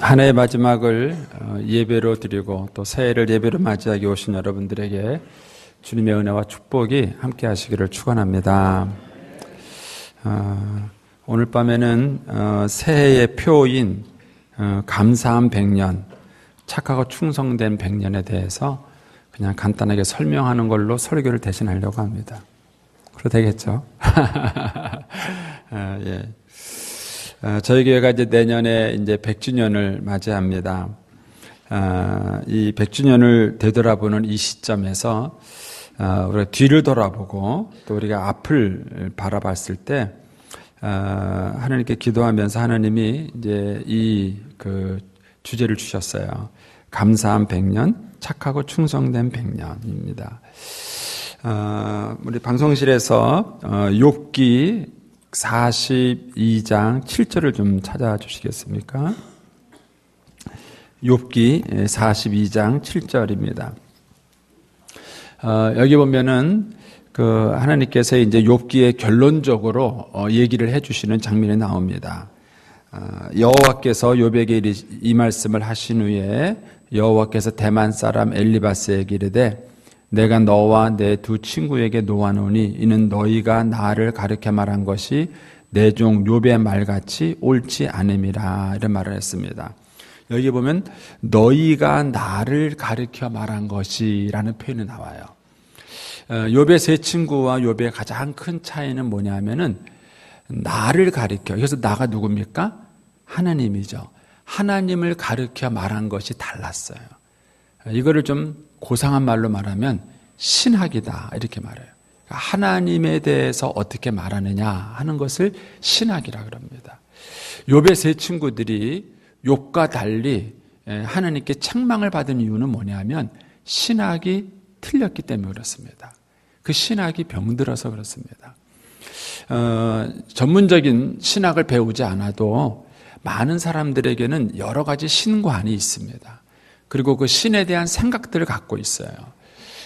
한 해의 마지막을 예배로 드리고 또 새해를 예배로 맞이하기 오신 여러분들에게 주님의 은혜와 축복이 함께 하시기를 축원합니다. 오늘 밤에는 새해의 표인 감사한 100년, 착하고 충성된 100년에 대해서 그냥 간단하게 설명하는 걸로 설교를 대신하려고 합니다. 그래도 되겠죠? 예. 저희 교회가 이제 내년에 이제 100주년을 맞이합니다. 이 100주년을 되돌아보는 이 시점에서 우리가 뒤를 돌아보고 또 우리가 앞을 바라봤을 때 하나님께 기도하면서 하나님이 이제 이 그 주제를 주셨어요. 감사한 100년, 착하고 충성된 100년입니다. 우리 방송실에서 욥기 42장 7절을 좀 찾아주시겠습니까? 욥기 42장 7절입니다. 여기 보면은 그 하나님께서 이제 욥기에 결론적으로 얘기를 해주시는 장면이 나옵니다. 여호와께서 욥에게 이 말씀을 하신 후에 여호와께서 대만 사람 엘리바스에게 이르되 내가 너와 내 두 친구에게 노하노니 이는 너희가 나를 가르쳐 말한 것이 내 종 욥의 말같이 옳지 않음이라 이런 말을 했습니다. 여기 보면 너희가 나를 가르쳐 말한 것이라는 표현이 나와요. 욥의 세 친구와 욥의 가장 큰 차이는 뭐냐면은 나를 가르쳐, 그래서 나가 누굽니까? 하나님이죠. 하나님을 가르쳐 말한 것이 달랐어요. 이거를 좀 고상한 말로 말하면 신학이다 이렇게 말해요. 하나님에 대해서 어떻게 말하느냐 하는 것을 신학이라 그럽니다. 욥의 세 친구들이 욥과 달리 하나님께 책망을 받은 이유는 뭐냐면 신학이 틀렸기 때문에 그렇습니다. 그 신학이 병들어서 그렇습니다. 전문적인 신학을 배우지 않아도 많은 사람들에게는 여러 가지 신관이 있습니다. 그리고 그 신에 대한 생각들을 갖고 있어요.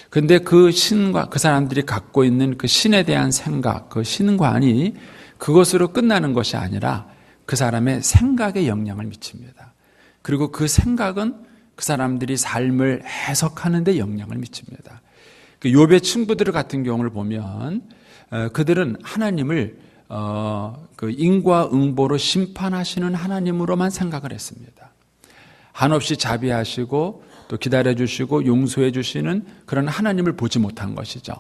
근데 그 신과 그 사람들이 갖고 있는 그 신에 대한 생각, 그 신관이 그것으로 끝나는 것이 아니라 그 사람의 생각에 영향을 미칩니다. 그리고 그 생각은 그 사람들이 삶을 해석하는 데 영향을 미칩니다. 그 욥의 친구들 같은 경우를 보면 그들은 하나님을 그 인과응보로 심판하시는 하나님으로만 생각을 했습니다. 한없이 자비하시고 또 기다려주시고 용서해주시는 그런 하나님을 보지 못한 것이죠.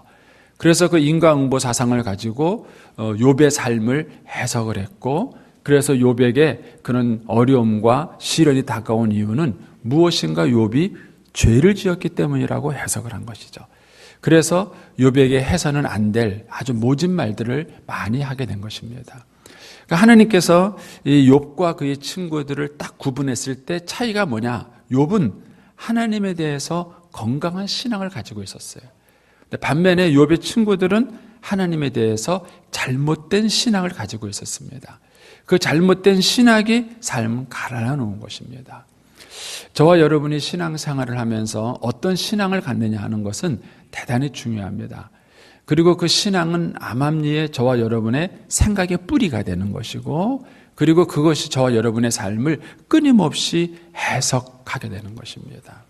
그래서 그 인과응보 사상을 가지고 욥의 삶을 해석을 했고 그래서 욥에게 그런 어려움과 시련이 다가온 이유는 무엇인가 욥이 죄를 지었기 때문이라고 해석을 한 것이죠. 그래서 욥에게 해서는 안 될 아주 모진 말들을 많이 하게 된 것입니다. 그러니까 하나님께서 이 욥과 그의 친구들을 딱 구분했을 때 차이가 뭐냐? 욥은 하나님에 대해서 건강한 신앙을 가지고 있었어요. 반면에 욥의 친구들은 하나님에 대해서 잘못된 신앙을 가지고 있었습니다. 그 잘못된 신학이 삶을 갈라놓은 것입니다. 저와 여러분이 신앙생활을 하면서 어떤 신앙을 갖느냐 하는 것은 대단히 중요합니다. 그리고 그 신앙은 암암리에 저와 여러분의 생각의 뿌리가 되는 것이고 그리고 그것이 저와 여러분의 삶을 끊임없이 해석하게 되는 것입니다.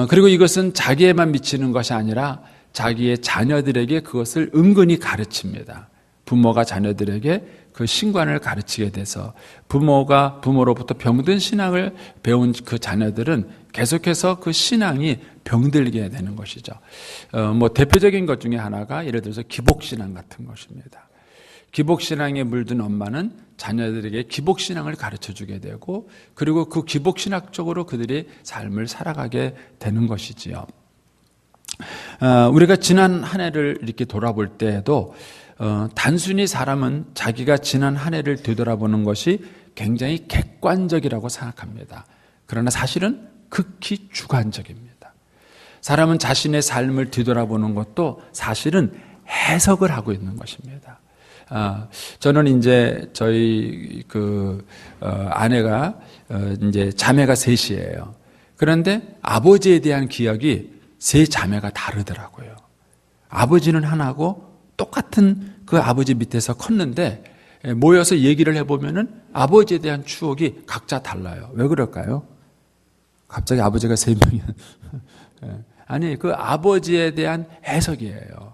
그리고 이것은 자기에만 미치는 것이 아니라 자기의 자녀들에게 그것을 은근히 가르칩니다. 부모가 자녀들에게 그 신관을 가르치게 돼서 부모가 부모로부터 병든 신앙을 배운 그 자녀들은 계속해서 그 신앙이 병들게 되는 것이죠. 대표적인 것 중에 하나가 예를 들어서 기복신앙 같은 것입니다. 기복신앙에 물든 엄마는 자녀들에게 기복신앙을 가르쳐주게 되고 그리고 그 기복신학적으로 그들이 삶을 살아가게 되는 것이지요. 우리가 지난 한 해를 이렇게 돌아볼 때에도 단순히 사람은 자기가 지난 한 해를 되돌아보는 것이 굉장히 객관적이라고 생각합니다. 그러나 사실은 극히 주관적입니다. 사람은 자신의 삶을 뒤돌아보는 것도 사실은 해석을 하고 있는 것입니다. 저는 이제 저희 아내가 이제 자매가 셋이에요. 그런데 아버지에 대한 기억이 세 자매가 다르더라고요. 아버지는 하나고 똑같은 그 아버지 밑에서 컸는데 모여서 얘기를 해보면은 아버지에 대한 추억이 각자 달라요. 왜 그럴까요? 갑자기 아버지가 3명이. 아니, 그 아버지에 대한 해석이에요.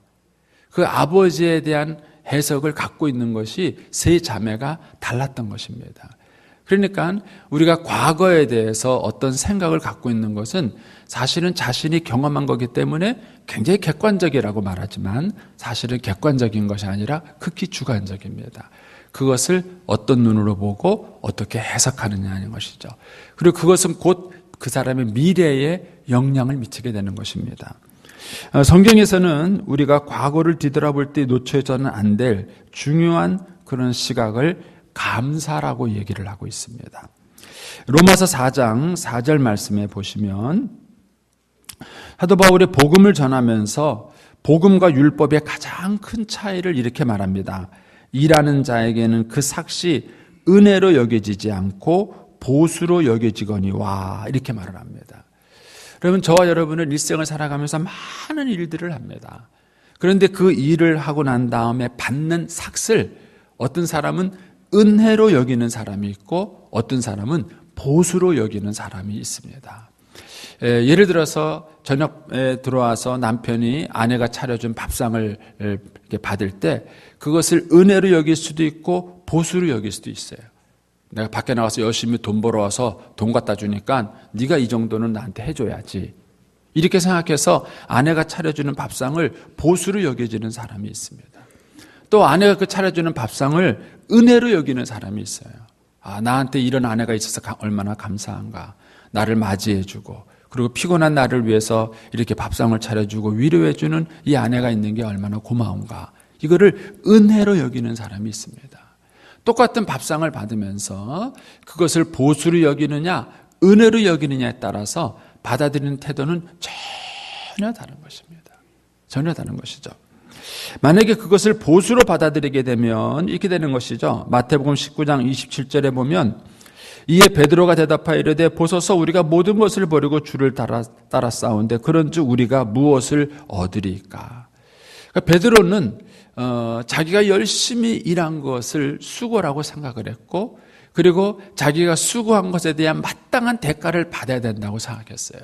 그 아버지에 대한 해석을 갖고 있는 것이 세 자매가 달랐던 것입니다. 그러니까 우리가 과거에 대해서 어떤 생각을 갖고 있는 것은 사실은 자신이 경험한 거기 때문에 굉장히 객관적이라고 말하지만 사실은 객관적인 것이 아니라 극히 주관적입니다. 그것을 어떤 눈으로 보고 어떻게 해석하느냐는 것이죠. 그리고 그것은 곧 그 사람의 미래에 영향을 미치게 되는 것입니다. 성경에서는 우리가 과거를 뒤돌아볼 때 놓쳐서는 안 될 중요한 그런 시각을 감사라고 얘기를 하고 있습니다. 로마서 4장 4절 말씀에 보시면 사도 바울이 복음을 전하면서 복음과 율법의 가장 큰 차이를 이렇게 말합니다. 일하는 자에게는 그 삭시 은혜로 여겨지지 않고 보수로 여겨지거니와 이렇게 말을 합니다. 여러분, 저와 여러분은 일생을 살아가면서 많은 일들을 합니다. 그런데 그 일을 하고 난 다음에 받는 삭을 어떤 사람은 은혜로 여기는 사람이 있고 어떤 사람은 보수로 여기는 사람이 있습니다. 예를 들어서 저녁에 들어와서 남편이 아내가 차려준 밥상을 이렇게 받을 때 그것을 은혜로 여길 수도 있고 보수로 여길 수도 있어요. 내가 밖에 나가서 열심히 돈 벌어와서 돈 갖다 주니까 네가 이 정도는 나한테 해줘야지. 이렇게 생각해서 아내가 차려주는 밥상을 보수로 여겨지는 사람이 있습니다. 또 아내가 그 차려주는 밥상을 은혜로 여기는 사람이 있어요. 아, 나한테 이런 아내가 있어서 얼마나 감사한가. 나를 맞이해주고 그리고 피곤한 나를 위해서 이렇게 밥상을 차려주고 위로해주는 이 아내가 있는 게 얼마나 고마운가. 이거를 은혜로 여기는 사람이 있습니다. 똑같은 밥상을 받으면서 그것을 보수로 여기느냐 은혜로 여기느냐에 따라서 받아들이는 태도는 전혀 다른 것입니다. 전혀 다른 것이죠. 만약에 그것을 보수로 받아들이게 되면 이렇게 되는 것이죠. 마태복음 19장 27절에 보면 이에 베드로가 대답하여 이르되 보소서 우리가 모든 것을 버리고 주를 따라 싸운데 그런즉 우리가 무엇을 얻으리까. 그러니까 베드로는 자기가 열심히 일한 것을 수고라고 생각을 했고 그리고 자기가 수고한 것에 대한 마땅한 대가를 받아야 된다고 생각했어요.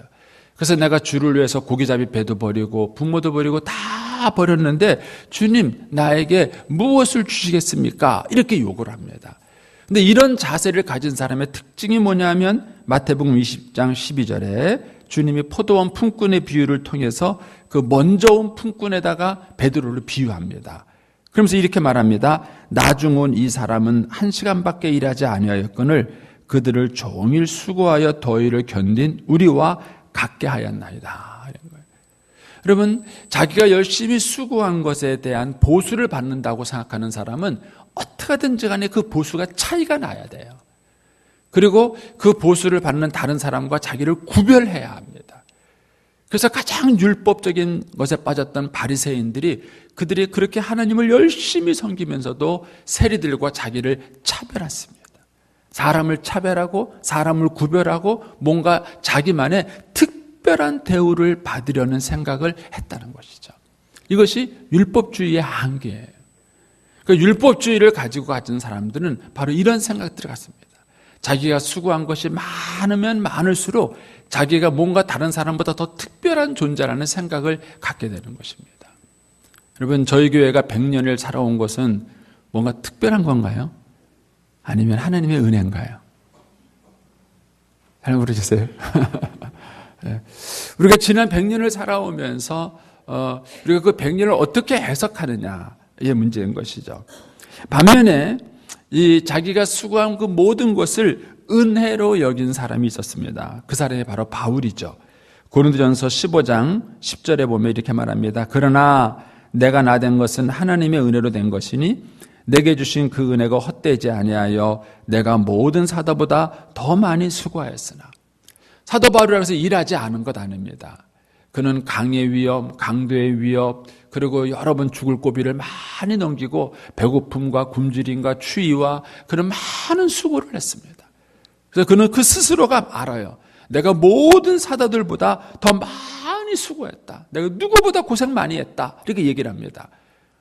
그래서 내가 주를 위해서 고기잡이 배도 버리고 부모도 버리고 다 버렸는데 주님 나에게 무엇을 주시겠습니까? 이렇게 요구를 합니다. 근데 이런 자세를 가진 사람의 특징이 뭐냐면 마태복음 20장 12절에 주님이 포도원 품꾼의 비유를 통해서 그 먼저 온 품꾼에다가 베드로를 비유합니다. 그러면서 이렇게 말합니다. 나중 온 이 사람은 1시간밖에 일하지 아니하였거늘 그들을 종일 수고하여 더위를 견딘 우리와 같게 하였나이다. 이런 거예요. 여러분, 자기가 열심히 수고한 것에 대한 보수를 받는다고 생각하는 사람은 어떻게든지 간에 그 보수가 차이가 나야 돼요. 그리고 그 보수를 받는 다른 사람과 자기를 구별해야 합니다. 그래서 가장 율법적인 것에 빠졌던 바리새인들이 그들이 그렇게 하나님을 열심히 섬기면서도 세리들과 자기를 차별했습니다. 사람을 차별하고 사람을 구별하고 뭔가 자기만의 특별한 대우를 받으려는 생각을 했다는 것이죠. 이것이 율법주의의 한계예요. 그러니까 율법주의를 가지고 가진 사람들은 바로 이런 생각들을 갖습니다. 자기가 수고한 것이 많으면 많을수록 자기가 뭔가 다른 사람보다 더 특별한 존재라는 생각을 갖게 되는 것입니다. 여러분, 저희 교회가 100년을 살아온 것은 뭔가 특별한 건가요? 아니면 하나님의 은혜인가요? 잘 모르겠어요. 우리가 지난 100년을 살아오면서 우리가 그 100년을 어떻게 해석하느냐의 문제인 것이죠. 반면에 이 자기가 수고한 그 모든 것을 은혜로 여긴 사람이 있었습니다. 그 사람이 바로 바울이죠. 고린도전서 15장 10절에 보면 이렇게 말합니다. 그러나 내가 나된 것은 하나님의 은혜로 된 것이니 내게 주신 그 은혜가 헛되지 아니하여 내가 모든 사도보다 더 많이 수고하였으나. 사도 바울이라고 해서 일하지 않은 것 아닙니다. 그는 강의 위협, 강도의 위협, 그리고 여러 번 죽을 고비를 많이 넘기고 배고픔과 굶주림과 추위와 그런 많은 수고를 했습니다. 그래서 그는 그 스스로가 알아요. 내가 모든 사도들보다 더 많이 수고했다. 내가 누구보다 고생 많이 했다. 이렇게 얘기를 합니다.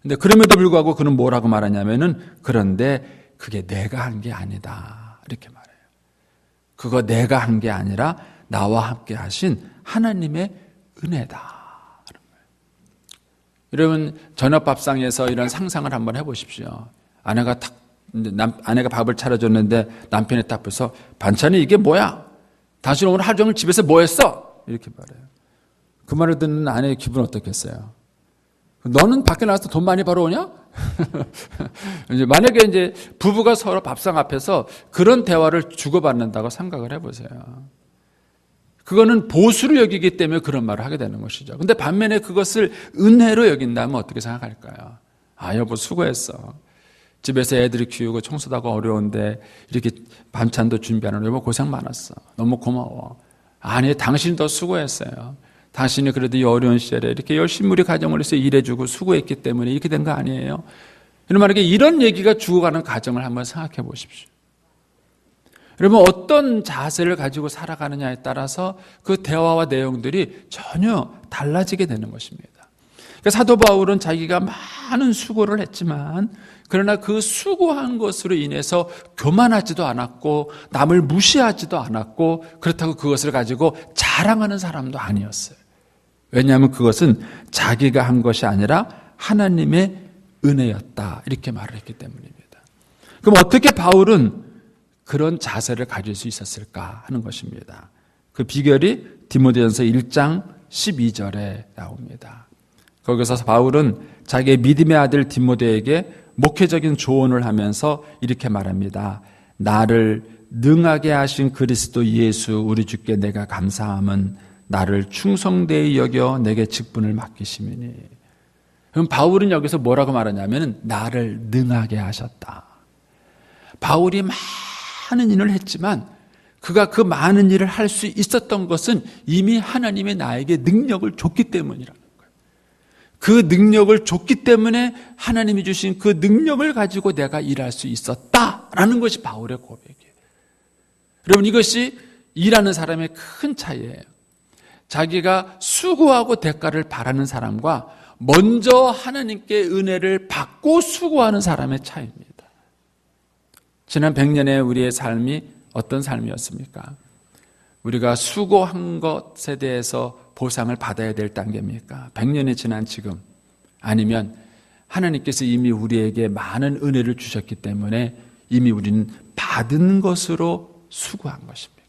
근데 그럼에도 불구하고 그는 뭐라고 말하냐면은 그런데 그게 내가 한 게 아니다. 이렇게 말해요. 그거 내가 한 게 아니라 나와 함께 하신 하나님의 은혜다. 여러분 저녁밥상에서 이런 상상을 한번 해보십시오. 아내가 밥을 차려줬는데 남편이 딱 앞에서 반찬이 이게 뭐야? 당신 오늘 하루 종일 집에서 뭐 했어? 이렇게 말해요. 그 말을 듣는 아내의 기분은 어떻겠어요? 너는 밖에 나가서 돈 많이 벌어오냐? 이제 만약에 이제 부부가 서로 밥상 앞에서 그런 대화를 주고받는다고 생각을 해보세요. 그거는 보수를 여기기 때문에 그런 말을 하게 되는 것이죠. 근데 반면에 그것을 은혜로 여긴다면 어떻게 생각할까요? 아, 여보 수고했어. 집에서 애들이 키우고 청소도 하고 어려운데 이렇게 반찬도 준비하는 여보 고생 많았어. 너무 고마워. 아니, 당신이 더 수고했어요. 당신이 그래도 이 어려운 시절에 이렇게 열심히 우리 가정을 위해서 일해주고 수고했기 때문에 이렇게 된 거 아니에요? 만약에 이런 얘기가 죽어가는 가정을 한번 생각해 보십시오. 여러분 어떤 자세를 가지고 살아가느냐에 따라서 그 대화와 내용들이 전혀 달라지게 되는 것입니다. 그러니까 사도 바울은 자기가 많은 수고를 했지만 그러나 그 수고한 것으로 인해서 교만하지도 않았고 남을 무시하지도 않았고 그렇다고 그것을 가지고 자랑하는 사람도 아니었어요. 왜냐하면 그것은 자기가 한 것이 아니라 하나님의 은혜였다 이렇게 말을 했기 때문입니다. 그럼 어떻게 바울은 그런 자세를 가질 수 있었을까 하는 것입니다. 그 비결이 디모데전서 1장 12절에 나옵니다. 거기서 바울은 자기의 믿음의 아들 디모데에게 목회적인 조언을 하면서 이렇게 말합니다. 나를 능하게 하신 그리스도 예수 우리 주께 내가 감사함은 나를 충성되이 여겨 내게 직분을 맡기심이니. 그럼 바울은 여기서 뭐라고 말하냐면 나를 능하게 하셨다. 바울이 많은 일을 했지만 그가 그 많은 일을 할 수 있었던 것은 이미 하나님의 나에게 능력을 줬기 때문이라는 거예요. 그 능력을 줬기 때문에 하나님이 주신 그 능력을 가지고 내가 일할 수 있었다라는 것이 바울의 고백이에요. 여러분 이것이 일하는 사람의 큰 차이예요. 자기가 수고하고 대가를 바라는 사람과 먼저 하나님께 은혜를 받고 수고하는 사람의 차이입니다. 지난 100년의 우리의 삶이 어떤 삶이었습니까? 우리가 수고한 것에 대해서 보상을 받아야 될 단계입니까? 100년이 지난 지금 아니면 하나님께서 이미 우리에게 많은 은혜를 주셨기 때문에 이미 우리는 받은 것으로 수고한 것입니까?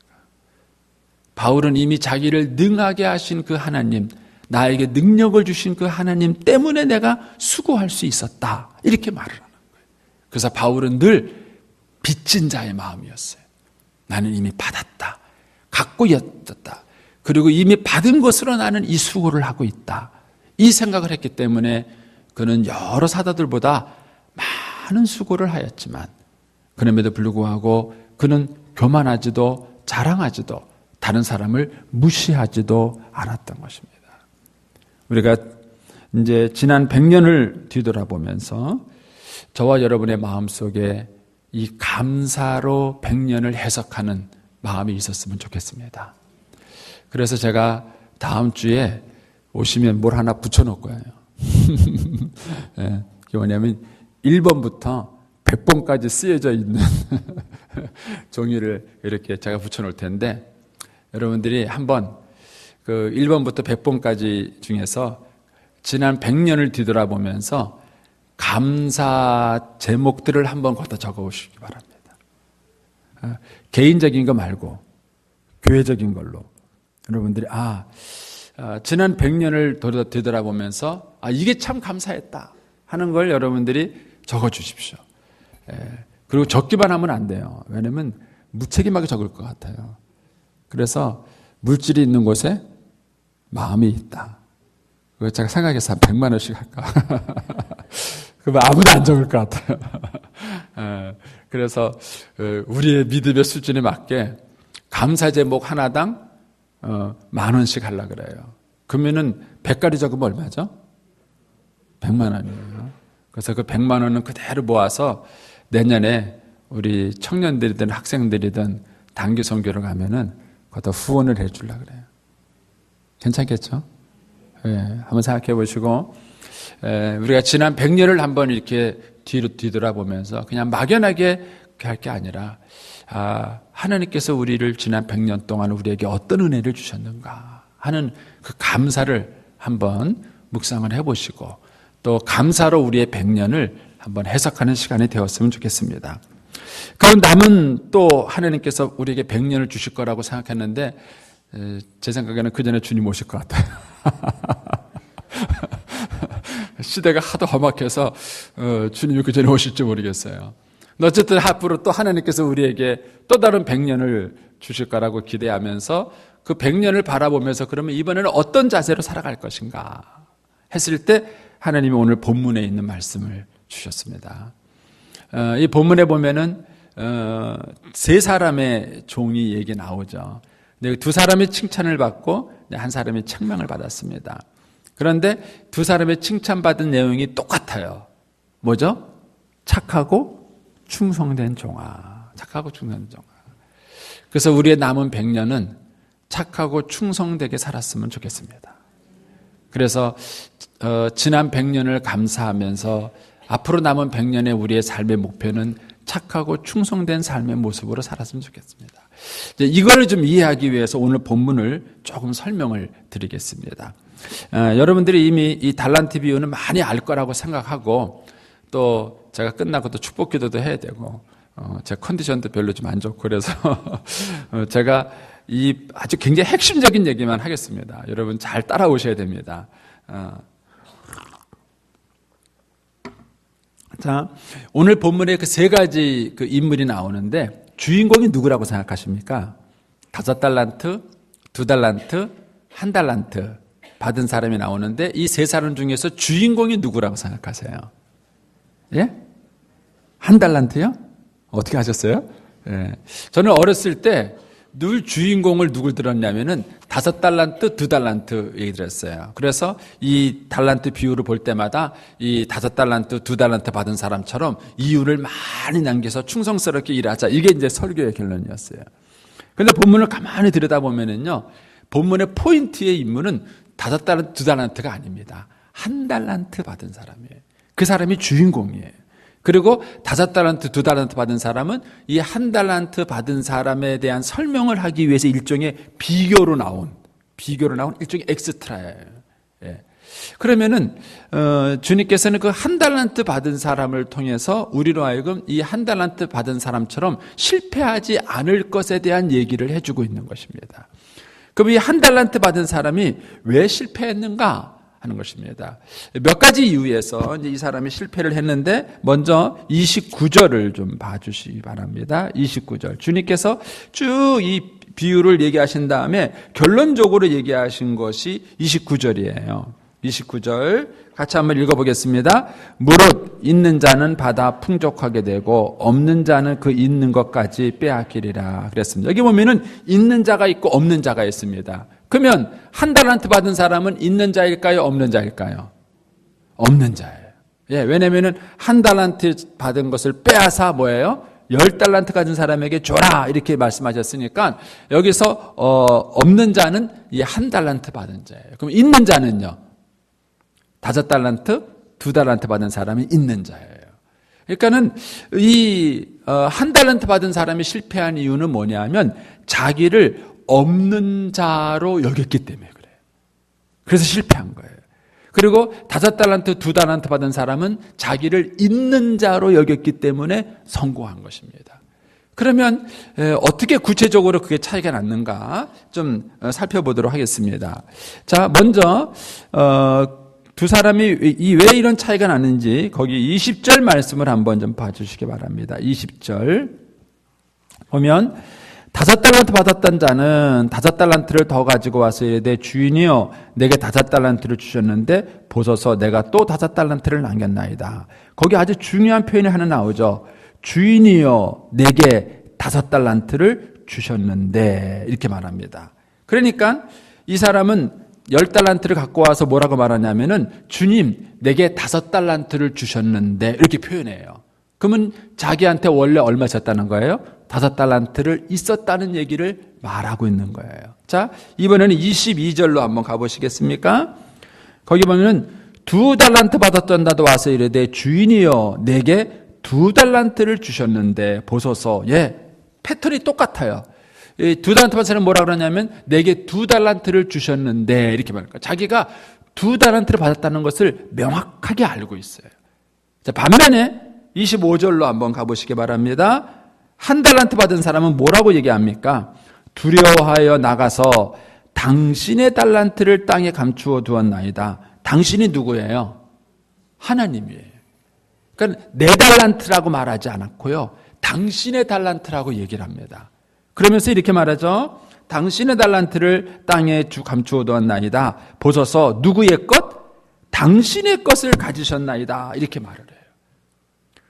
바울은 이미 자기를 능하게 하신 그 하나님, 나에게 능력을 주신 그 하나님 때문에 내가 수고할 수 있었다 이렇게 말을 하는 거예요. 그래서 바울은 늘 빚진 자의 마음이었어요. 나는 이미 받았다. 갖고 있었다. 그리고 이미 받은 것으로 나는 이 수고를 하고 있다. 이 생각을 했기 때문에 그는 여러 사도들보다 많은 수고를 하였지만 그럼에도 불구하고 그는 교만하지도 자랑하지도 다른 사람을 무시하지도 않았던 것입니다. 우리가 이제 지난 100년을 뒤돌아보면서 저와 여러분의 마음속에 이 감사로 100년을 해석하는 마음이 있었으면 좋겠습니다. 그래서 제가 다음 주에 오시면 뭘 하나 붙여놓을 거예요. 네, 그게 뭐냐면 1번부터 100번까지 쓰여져 있는 종이를 이렇게 제가 붙여놓을 텐데 여러분들이 한번 그 1번부터 100번까지 중에서 지난 100년을 뒤돌아보면서 감사 제목들을 한번 걷어 적어 보시기 바랍니다. 개인적인 거 말고 교회적인 걸로 여러분들이 지난 100년을 되돌아보면서 이게 참 감사했다 하는 걸 여러분들이 적어 주십시오. 그리고 적기만 하면 안 돼요. 왜냐하면 무책임하게 적을 것 같아요. 그래서 물질이 있는 곳에 마음이 있다. 그거 제가 생각해서 한 100만 원씩 할까? 그러면 아무도 안 적을 것 같아요. 그래서 우리의 믿음의 수준에 맞게 감사 제목 하나당 10,000원씩 하려고 그래요. 그러면은 100가지 적으면 얼마죠? 100만 원이에요. 그래서 그 100만 원은 그대로 모아서 내년에 우리 청년들이든 학생들이든 단기 선교를 가면은 거기다 후원을 해주려고 그래요. 괜찮겠죠? 네, 한번 생각해 보시고 우리가 지난 100년을 한번 이렇게 뒤로 뒤돌아보면서 그냥 막연하게 할 게 아니라 하나님께서 우리를 지난 100년 동안 우리에게 어떤 은혜를 주셨는가 하는 그 감사를 한번 묵상을 해보시고 또 감사로 우리의 100년을 한번 해석하는 시간이 되었으면 좋겠습니다. 그럼 남은 또 하나님께서 우리에게 100년을 주실 거라고 생각했는데 제 생각에는 그 전에 주님 오실 것 같아요. 시대가 하도 험악해서 주님이 그 전에 오실지 모르겠어요. 어쨌든 앞으로 또 하나님께서 우리에게 또 다른 100년을 주실 거라고 기대하면서 그 100년을 바라보면서 그러면 이번에는 어떤 자세로 살아갈 것인가 했을 때 하나님이 오늘 본문에 있는 말씀을 주셨습니다. 이 본문에 보면은 세 사람의 종이 얘기 나오죠. 두 사람이 칭찬을 받고 한 사람이 책망을 받았습니다. 그런데 두 사람의 칭찬받은 내용이 똑같아요. 뭐죠? 착하고 충성된 종아. 착하고 충성된 종아. 그래서 우리의 남은 100년은 착하고 충성되게 살았으면 좋겠습니다. 그래서 지난 100년을 감사하면서 앞으로 남은 100년의 우리의 삶의 목표는 착하고 충성된 삶의 모습으로 살았으면 좋겠습니다. 이걸 좀 이해하기 위해서 오늘 본문을 조금 설명을 드리겠습니다. 여러분들이 이미 이 달란트 비유는 많이 알 거라고 생각하고 또 제가 끝나고 또 축복 기도도 해야 되고 제 컨디션도 별로 좀 안 좋고 그래서 제가 이 아주 굉장히 핵심적인 얘기만 하겠습니다. 여러분 잘 따라오셔야 됩니다. 자, 오늘 본문에 그 세 가지 그 인물이 나오는데 주인공이 누구라고 생각하십니까? 5달란트, 2달란트, 1달란트 받은 사람이 나오는데 이 세 사람 중에서 주인공이 누구라고 생각하세요? 예? 1달란트요? 어떻게 하셨어요? 예. 저는 어렸을 때 늘 주인공을 누굴 들었냐면은 5달란트, 2달란트 얘기 들었어요. 그래서 이 달란트 비유를 볼 때마다 이 5달란트, 2달란트 받은 사람처럼 이유를 많이 남겨서 충성스럽게 일하자. 이게 이제 설교의 결론이었어요. 그런데 본문을 가만히 들여다보면은요, 본문의 포인트의 인물은 5달란트, 2달란트가 아닙니다. 1달란트 받은 사람이에요. 그 사람이 주인공이에요. 그리고 5달란트, 2달란트 받은 사람은 이 1달란트 받은 사람에 대한 설명을 하기 위해서 일종의 비교로 나온 일종의 엑스트라예요. 예. 그러면은 주님께서는 그 1달란트 받은 사람을 통해서 우리로 하여금 이 1달란트 받은 사람처럼 실패하지 않을 것에 대한 얘기를 해주고 있는 것입니다. 그럼 이 1달란트 받은 사람이 왜 실패했는가 하는 것입니다. 몇 가지 이유에서 이제 이 사람이 실패를 했는데 먼저 29절을 좀 봐주시기 바랍니다. 29절. 주님께서 쭉 이 비유를 얘기하신 다음에 결론적으로 얘기하신 것이 29절이에요. 29절 같이 한번 읽어보겠습니다. 무릇 있는 자는 받아 풍족하게 되고 없는 자는 그 있는 것까지 빼앗기리라 그랬습니다. 여기 보면은 있는 자가 있고 없는 자가 있습니다. 그러면 1달란트 받은 사람은 있는 자일까요? 없는 자일까요? 없는 자예요. 예, 왜냐면은 1달란트 받은 것을 빼앗아 뭐예요? 10달란트 가진 사람에게 줘라 이렇게 말씀하셨으니까 여기서 없는 자는 이 1달란트 받은 자예요. 그럼 있는 자는요? 5달란트, 2달란트 받은 사람이 있는 자예요. 그러니까는 이 1달란트 받은 사람이 실패한 이유는 뭐냐면 자기를 없는 자로 여겼기 때문에 그래요. 그래서 실패한 거예요. 그리고 5달란트, 2달란트 받은 사람은 자기를 있는 자로 여겼기 때문에 성공한 것입니다. 그러면 어떻게 구체적으로 그게 차이가 났는가 좀 살펴보도록 하겠습니다. 자, 먼저 두 사람이 왜 이런 차이가 났는지 거기 20절 말씀을 한번 좀 봐주시기 바랍니다. 20절 보면 5달란트 받았던 자는 5달란트를 더 가지고 와서 이르되 주인이여 내게 5달란트를 주셨는데 보소서 내가 또 5달란트를 남겼나이다. 거기 아주 중요한 표현이 하나 나오죠. 주인이여 내게 5달란트를 주셨는데 이렇게 말합니다. 그러니까 이 사람은 10달란트를 갖고 와서 뭐라고 말하냐면은 주님 내게 5달란트를 주셨는데 이렇게 표현해요. 그러면 자기한테 원래 얼마 줬다는 거예요? 5달란트를 있었다는 얘기를 말하고 있는 거예요. 자, 이번에는 22절로 한번 가보시겠습니까? 거기 보면은 2달란트 받았던 자도 와서 이르되 주인이여 내게 2달란트를 주셨는데 보소서. 패턴이 똑같아요. 2달란트 받은 사람은 뭐라 그러냐면 내게 2달란트를 주셨는데 이렇게 말할까. 자기가 2달란트를 받았다는 것을 명확하게 알고 있어요. 자, 반면에 25절로 한번 가보시기 바랍니다. 1달란트 받은 사람은 뭐라고 얘기합니까? 두려워하여 나가서 당신의 달란트를 땅에 감추어 두었나이다. 당신이 누구예요? 하나님이에요. 그러니까 내 달란트라고 말하지 않았고요. 당신의 달란트라고 얘기를 합니다. 그러면서 이렇게 말하죠. 당신의 달란트를 땅에 감추어 두었나이다. 보소서 누구의 것? 당신의 것을 가지셨나이다. 이렇게 말을 해요.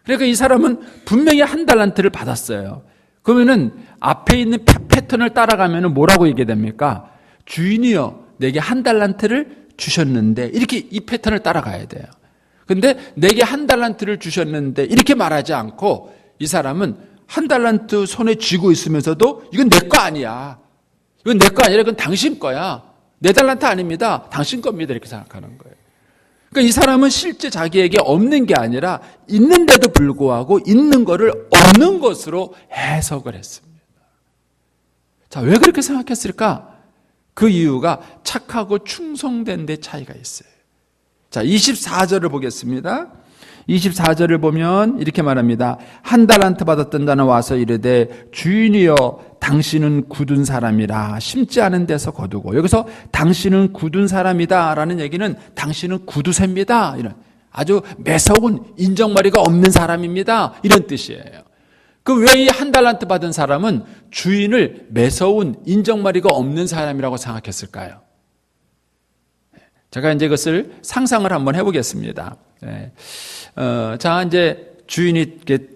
그러니까 이 사람은 분명히 1달란트를 받았어요. 그러면은 앞에 있는 패턴을 따라가면은 뭐라고 얘기해야 됩니까? 주인이여 내게 1달란트를 주셨는데 이렇게 이 패턴을 따라가야 돼요. 근데 내게 1달란트를 주셨는데 이렇게 말하지 않고 이 사람은 1달란트 손에 쥐고 있으면서도 이건 내 거 아니야. 이건 내 거 아니라 이건 당신 거야. 내 달란트 아닙니다. 당신 겁니다. 이렇게 생각하는 거예요. 그러니까 이 사람은 실제 자기에게 없는 게 아니라 있는데도 불구하고 있는 거를 없는 것으로 해석을 했습니다. 자, 왜 그렇게 생각했을까? 그 이유가 착하고 충성된 데 차이가 있어요. 자, 24절을 보겠습니다. 24절을 보면 이렇게 말합니다. 1달란트 받았던 자는 와서 이르되 주인이여 당신은 굳은 사람이라 심지 않은 데서 거두고, 여기서 당신은 굳은 사람이다 라는 얘기는 당신은 구두쇠입니다, 이런 아주 매서운 인정머리가 없는 사람입니다, 이런 뜻이에요. 그 왜 이 1달란트 받은 사람은 주인을 매서운 인정머리가 없는 사람이라고 생각했을까요? 제가 이제 이것을 상상을 한번 해보겠습니다. 자, 이제 주인이 이렇게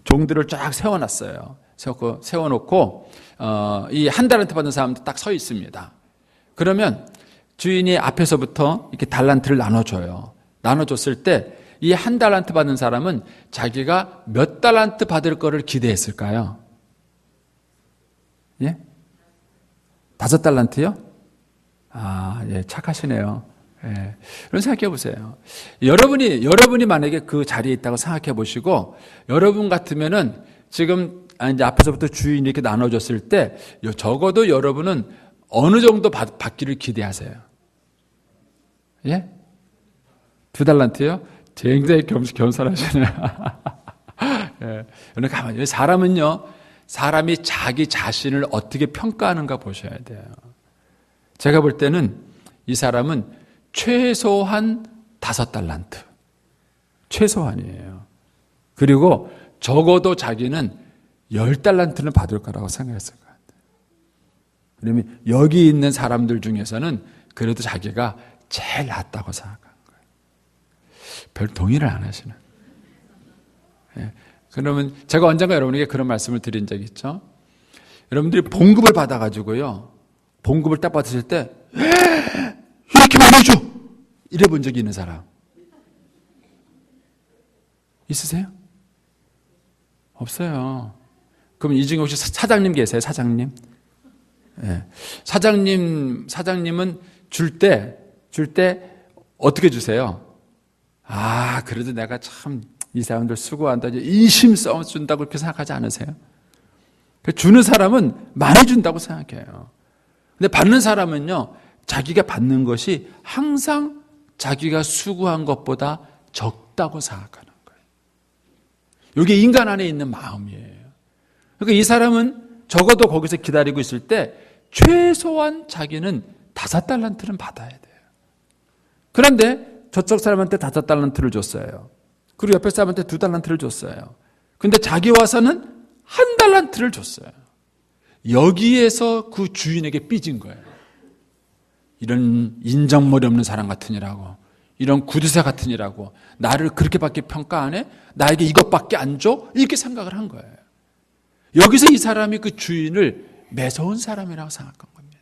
종들을 쫙 세워놨어요. 세워놓고, 이 1달란트 받은 사람도 딱 서 있습니다. 그러면 주인이 앞에서부터 이렇게 달란트를 나눠줘요. 나눠줬을 때 이 1달란트 받은 사람은 자기가 몇 달란트 받을 거를 기대했을까요? 예? 5달란트요? 아, 예, 착하시네요. 예. 그럼 생각해 보세요. 여러분이 만약에 그 자리에 있다고 생각해 보시고, 여러분 같으면은 지금 이제 앞에서부터 주인이 이렇게 나눠줬을 때, 적어도 여러분은 어느 정도 받기를 기대하세요? 예? 2달란트요? 굉장히 겸손하시네요. 예. 여러분 가만히, 사람이 자기 자신을 어떻게 평가하는가 보셔야 돼요. 제가 볼 때는 이 사람은 최소한 5달란트. 최소한이에요. 그리고 적어도 자기는 10달란트는 받을 거라고 생각했을 것 같아요. 그러면 여기 있는 사람들 중에서는 그래도 자기가 제일 낫다고 생각하는 거예요. 별 동의를 안 하시는. 예. 그러면 제가 언젠가 여러분에게 그런 말씀을 드린 적이 있죠. 여러분들이 봉급을 받아가지고요. 봉급을 딱 받으실 때 이렇게 많이 줘! 이래 본 적이 있는 사람 있으세요? 없어요. 그럼 이 중에 혹시 사장님 계세요? 사장님? 네. 사장님은 줄 때 어떻게 주세요? 아, 그래도 내가 참 이 사람들 수고한다, 인심 써준다고 그렇게 생각하지 않으세요? 주는 사람은 많이 준다고 생각해요. 근데 받는 사람은요, 자기가 받는 것이 항상 자기가 수고한 것보다 적다고 생각하는 거예요. 이게 인간 안에 있는 마음이에요. 그러니까 이 사람은 적어도 거기서 기다리고 있을 때 최소한 자기는 5달란트는 받아야 돼요. 그런데 저쪽 사람한테 5달란트를 줬어요. 그리고 옆에 사람한테 2달란트를 줬어요. 근데 자기 와서는 1달란트를 줬어요. 여기에서 그 주인에게 삐진 거예요. 이런 인정머리 없는 사람 같으니라고, 이런 구두쇠 같으니라고 나를 그렇게밖에 평가 안 해? 나에게 이것밖에 안 줘? 이렇게 생각을 한 거예요. 여기서 이 사람이 그 주인을 매서운 사람이라고 생각한 겁니다.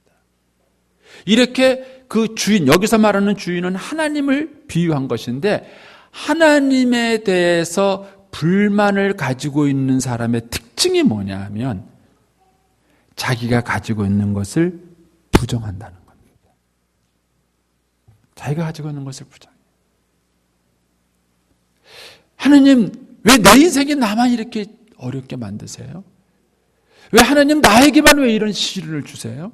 이렇게 그 주인, 여기서 말하는 주인은 하나님을 비유한 것인데, 하나님에 대해서 불만을 가지고 있는 사람의 특징이 뭐냐 하면 자기가 가지고 있는 것을 부정한다는 겁니다. 자기가 가지고 있는 것을 부정해요. 하나님, 왜 내 인생이 나만 이렇게 어렵게 만드세요? 왜 하나님 나에게만 왜 이런 시련을 주세요?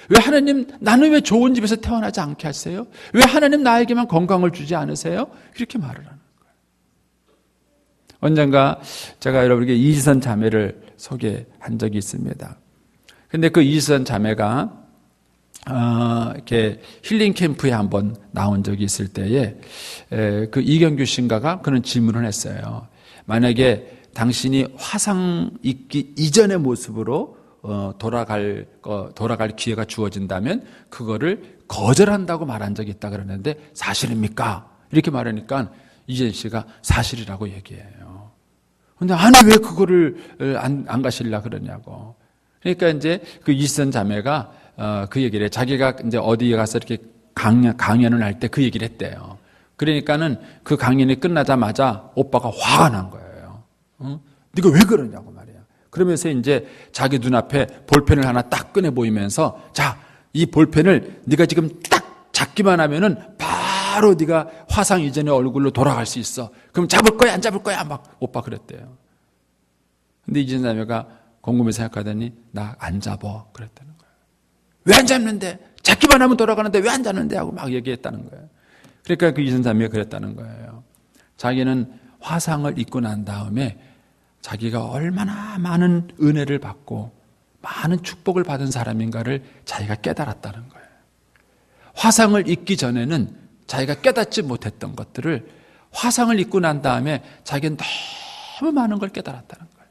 왜 하나님 나는 왜 좋은 집에서 태어나지 않게 하세요? 왜 하나님 나에게만 건강을 주지 않으세요? 이렇게 말을 하는 거예요. 언젠가 제가 여러분에게 이지선 자매를 소개한 적이 있습니다. 근데 그 이지선 자매가 이렇게 힐링 캠프에 한번 나온 적이 있을 때에 그 이경규 신가가 그런 질문을 했어요. 만약에 당신이 화상 입기 이전의 모습으로 돌아갈 기회가 주어진다면 그거를 거절한다고 말한 적이 있다 그러는데 사실입니까? 이렇게 말하니까 이재현 씨가 사실이라고 얘기해요. 근데 아니 왜 그거를 안 가실라 그러냐고. 그러니까 이제 그 이지선 자매가 그 얘기를 해. 자기가 이제 어디에 가서 이렇게 강연을 할 때 그 얘기를 했대요. 그러니까는 그 강연이 끝나자마자 오빠가 화가 난 거예요. 네가 왜 그러냐고 말이야. 그러면서 이제 자기 눈앞에 볼펜을 하나 딱 꺼내 보이면서 자, 이 볼펜을 네가 지금 딱 잡기만 하면은 바로 네가 화상 이전의 얼굴로 돌아갈 수 있어. 그럼 잡을 거야 안 잡을 거야 막 오빠 그랬대요. 근데 이진 자매가 곰곰이 생각하더니 나 안 잡어 그랬다는 거예요. 왜 안 잡는데? 잡기만 하면 돌아가는데 왜 안 잡는데? 하고 막 얘기했다는 거예요. 그러니까 그 이진 자매가 그랬다는 거예요. 자기는 화상을 입고 난 다음에 자기가 얼마나 많은 은혜를 받고 많은 축복을 받은 사람인가를 자기가 깨달았다는 거예요. 화상을 입기 전에는 자기가 깨닫지 못했던 것들을 화상을 입고 난 다음에 자기는 너무 많은 걸 깨달았다는 거예요.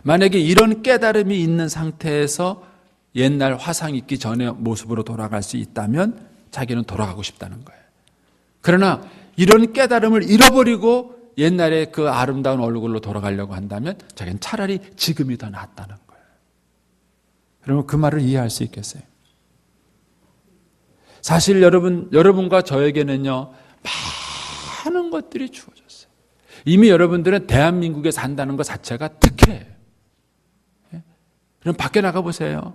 만약에 이런 깨달음이 있는 상태에서 옛날 화상 입기 전의 모습으로 돌아갈 수 있다면 자기는 돌아가고 싶다는 거예요. 그러나 이런 깨달음을 잃어버리고 옛날에 그 아름다운 얼굴로 돌아가려고 한다면 자기는 차라리 지금이 더 낫다는 거예요. 그러면 그 말을 이해할 수 있겠어요? 사실 여러분과 저에게는요, 많은 것들이 주어졌어요. 이미 여러분들은 대한민국에 산다는 것 자체가 특혜예요. 그럼 밖에 나가보세요.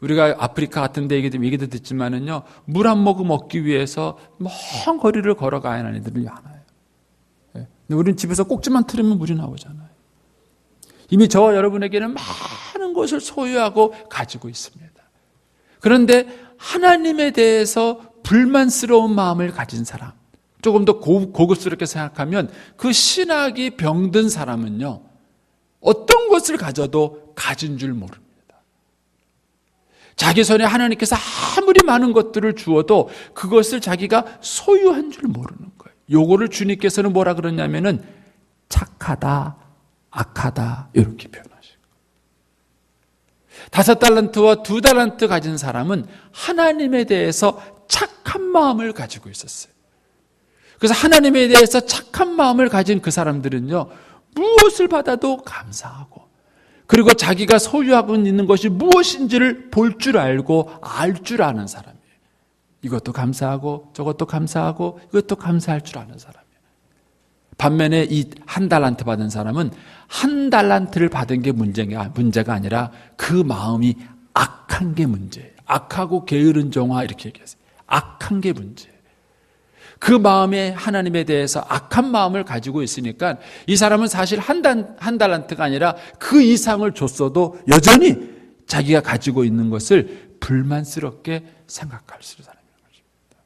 우리가 아프리카 같은 데 얘기도 듣지만은요, 물 한 모금 먹기 위해서 먼 거리를 걸어가야 하는 애들이 많아요. 우리는 집에서 꼭지만 틀으면 물이 나오잖아요. 이미 저와 여러분에게는 많은 것을 소유하고 가지고 있습니다. 그런데 하나님에 대해서 불만스러운 마음을 가진 사람, 조금 더 고급스럽게 생각하면 그 신학이 병든 사람은요, 어떤 것을 가져도 가진 줄 모릅니다. 자기 손에 하나님께서 아무리 많은 것들을 주어도 그것을 자기가 소유한 줄 모르는 거예요. 요거를 주님께서는 뭐라 그러냐면은 착하다, 악하다 이렇게 표현하시고, 5달란트와 2달란트 가진 사람은 하나님에 대해서 착한 마음을 가지고 있었어요. 그래서 하나님에 대해서 착한 마음을 가진 그 사람들은요, 무엇을 받아도 감사하고, 그리고 자기가 소유하고 있는 것이 무엇인지를 볼 줄 알고 알 줄 아는 사람이에요. 이것도 감사하고 저것도 감사하고 이것도 감사할 줄 아는 사람이에요. 반면에 이 1달란트 받은 사람은 1달란트를 받은 게 문제가 아니라 그 마음이 악한 게 문제예요. 악하고 게으른 종아 이렇게 얘기했어요. 악한 게 문제예요. 그 마음에 하나님에 대해서 악한 마음을 가지고 있으니까 이 사람은 사실 한 달란트가 아니라 그 이상을 줬어도 여전히 자기가 가지고 있는 것을 불만스럽게 생각할 수 있는 사람인 것입니다.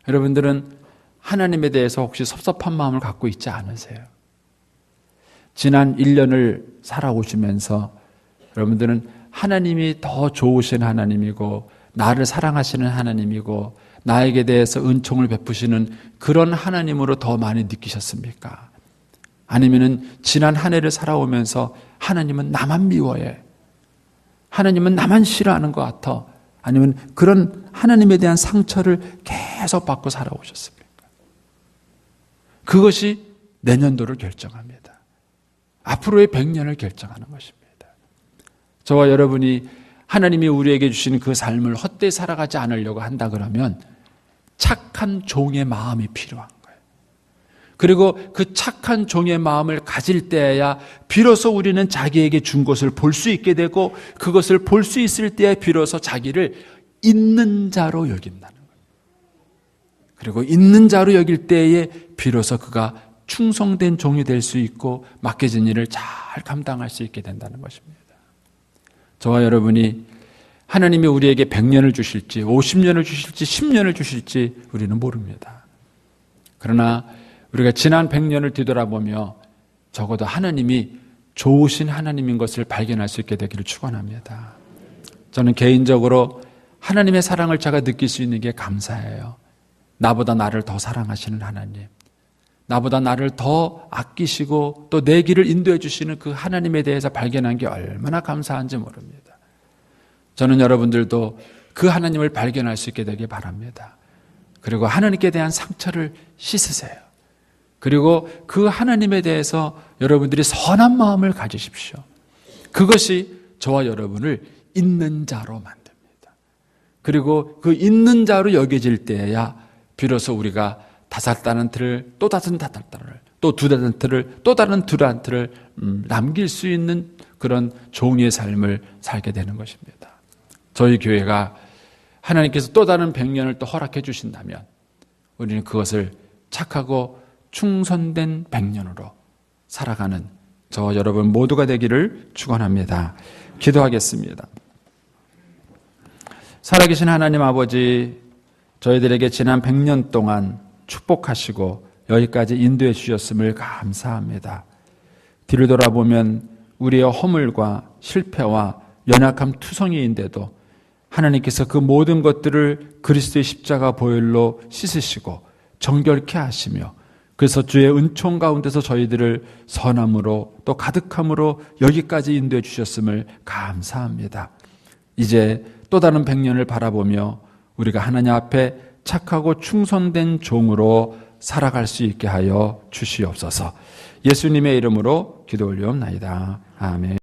여러분들은 하나님에 대해서 혹시 섭섭한 마음을 갖고 있지 않으세요? 지난 1년을 살아오시면서 여러분들은 하나님이 더 좋으신 하나님이고 나를 사랑하시는 하나님이고 나에게 대해서 은총을 베푸시는 그런 하나님으로 더 많이 느끼셨습니까? 아니면은 지난 한 해를 살아오면서 하나님은 나만 미워해, 하나님은 나만 싫어하는 것 같아, 아니면 그런 하나님에 대한 상처를 계속 받고 살아오셨습니까? 그것이 내년도를 결정합니다. 앞으로의 100년을 결정하는 것입니다. 저와 여러분이 하나님이 우리에게 주신 그 삶을 헛되이 살아가지 않으려고 한다 그러면 착한 종의 마음이 필요한 거예요. 그리고 그 착한 종의 마음을 가질 때야 비로소 우리는 자기에게 준 것을 볼 수 있게 되고, 그것을 볼 수 있을 때에 비로소 자기를 있는 자로 여긴다는 거예요. 그리고 있는 자로 여길 때에 비로소 그가 충성된 종이 될 수 있고 맡겨진 일을 잘 감당할 수 있게 된다는 것입니다. 저와 여러분이 하나님이 우리에게 100년을 주실지 50년을 주실지 10년을 주실지 우리는 모릅니다. 그러나 우리가 지난 100년을 뒤돌아보며 적어도 하나님이 좋으신 하나님인 것을 발견할 수 있게 되기를 축원합니다. 저는 개인적으로 하나님의 사랑을 제가 느낄 수 있는 게 감사해요. 나보다 나를 더 사랑하시는 하나님, 나보다 나를 더 아끼시고 또 내 길을 인도해 주시는 그 하나님에 대해서 발견한 게 얼마나 감사한지 모릅니다. 저는 여러분들도 그 하나님을 발견할 수 있게 되길 바랍니다. 그리고 하나님께 대한 상처를 씻으세요. 그리고 그 하나님에 대해서 여러분들이 선한 마음을 가지십시오. 그것이 저와 여러분을 있는 자로 만듭니다. 그리고 그 있는 자로 여겨질 때야 비로소 우리가 5달란트를 또 5달란트를 또 2달란트를 또 다른 2달란트를 남길 수 있는 그런 종의 삶을 살게 되는 것입니다. 저희 교회가 하나님께서 또 다른 100년을 또 허락해 주신다면 우리는 그것을 착하고 충성된 100년으로 살아가는 저와 여러분 모두가 되기를 축원합니다. 기도하겠습니다. 살아계신 하나님 아버지, 저희들에게 지난 100년 동안 축복하시고 여기까지 인도해 주셨음을 감사합니다. 뒤를 돌아보면 우리의 허물과 실패와 연약함 투성이인데도 하나님께서 그 모든 것들을 그리스도의 십자가 보혈로 씻으시고 정결케 하시며 그래서 주의 은총 가운데서 저희들을 선함으로 또 가득함으로 여기까지 인도해 주셨음을 감사합니다. 이제 또 다른 100년을 바라보며 우리가 하나님 앞에 착하고 충성된 종으로 살아갈 수 있게 하여 주시옵소서. 예수님의 이름으로 기도 올리옵나이다. 아멘.